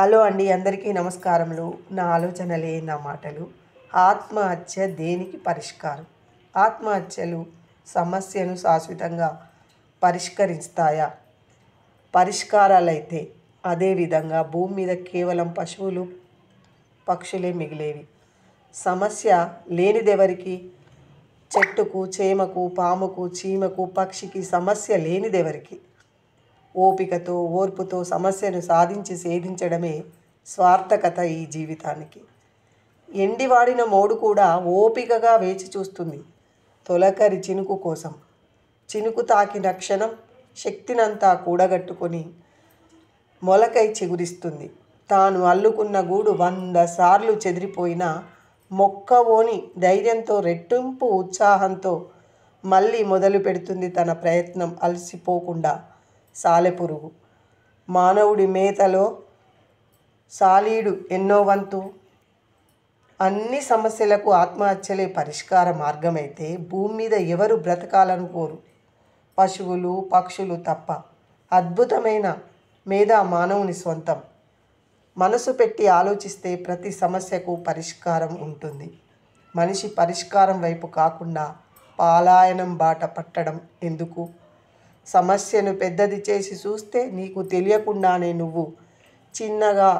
Hello అండి, అందరికీ నమస్కారములు. నా ఆలోచనలే నా మాటలు. ఆత్మహత్య దేనికి పరిష్కారం? ఆత్మహత్యలు సమస్యను శాశ్వతంగా పరిష్కరిస్తాయా? పరిష్కారాలైతే అదేవిధంగా భూమి మీద కేవలం పశువులు పక్షులే మిగిలేవి. సమస్య లేనిదెవరికి? చెట్టుకు, చేమకు, పాముకు, చీమకు, పక్షికి సమస్య లేనిదెవరికి? ఓపికతో, ఓర్పుతో సమస్యను సాధించి సేధించడమే స్వార్థకత ఈ జీవితానికి. ఎండివాడిన మోడు కూడా ఓపికగా వేచి చూస్తుంది తొలకరి చినుకు కోసం. చినుకు తాకిన క్షణం శక్తినంతా కూడగట్టుకొని మొలకై చిగురిస్తుంది. తాను అల్లుకున్న గూడు 100 సార్లు చెదిరిపోయినా మొక్కవోని ధైర్యంతో, రెట్టింపు ఉత్సాహంతో మళ్ళీ మొదలు పెడుతుంది తన ప్రయత్నం. అలసిపోకుండా సాలెపురుగు. మానవుడి మేతలో సాలీడు ఎన్నో వంతు. అన్ని సమస్యలకు ఆత్మహత్యలే పరిష్కార మార్గమైతే భూమి మీద ఎవరు బ్రతకాలనుకోరు, పశువులు పక్షులు తప్ప. అద్భుతమైన మేధా మానవుని సొంతం. మనసు పెట్టి ఆలోచిస్తే ప్రతి సమస్యకు పరిష్కారం ఉంటుంది. మనిషి పరిష్కారం వైపు కాకుండా పలాయనం బాట పట్టడం ఎందుకు? సమస్యను పెద్దది చేసి చూస్తే నీకు తెలియకుండానే నువ్వు చిన్నగా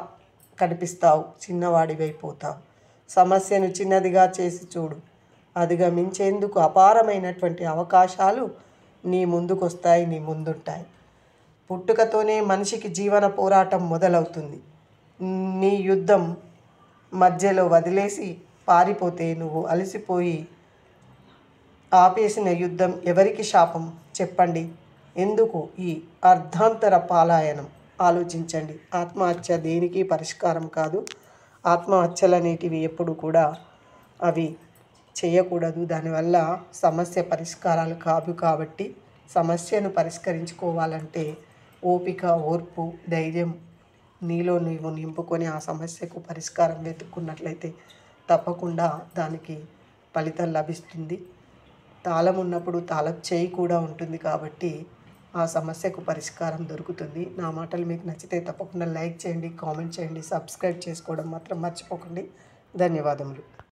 కనిపిస్తావు, చిన్నవాడివైపోతావు. సమస్యను చిన్నదిగా చేసి చూడు, అధిగమించేందుకు అపారమైనటువంటి అవకాశాలు నీ ముందుకొస్తాయి, నీ ముందుంటాయి. పుట్టుకతోనే మనిషికి జీవన పోరాటం మొదలవుతుంది. నీ యుద్ధం మధ్యలో వదిలేసి పారిపోతే, నువ్వు అలసిపోయి ఆపేసిన యుద్ధం ఎవరికి శాపం చెప్పండి? ఎందుకు ఈ అర్ధాంతర పలాయనం? ఆలోచించండి. ఆత్మహత్య దేనికి పరిష్కారం కాదు. ఆత్మహత్యలు అనేటివి ఎప్పుడు కూడా అవి చేయకూడదు. దానివల్ల సమస్య పరిష్కారాలు కాదు. కాబట్టి సమస్యను పరిష్కరించుకోవాలంటే ఓపిక, ఓర్పు, ధైర్యం నీలో నీవు నింపుకొని ఆ సమస్యకు పరిష్కారం వెతుక్కున్నట్లయితే తప్పకుండా దానికి ఫలితం లభిస్తుంది. తాళం ఉన్నప్పుడు తాళం చేయి కూడా ఉంటుంది. కాబట్టి ఆ సమస్యకు పరిష్కారం దొరుకుతుంది. నా మాటలు మీకు నచ్చితే తప్పకుండా లైక్ చేయండి, కామెంట్ చేయండి, సబ్స్క్రైబ్ చేసుకోవడం మాత్రం మర్చిపోకండి. ధన్యవాదములు.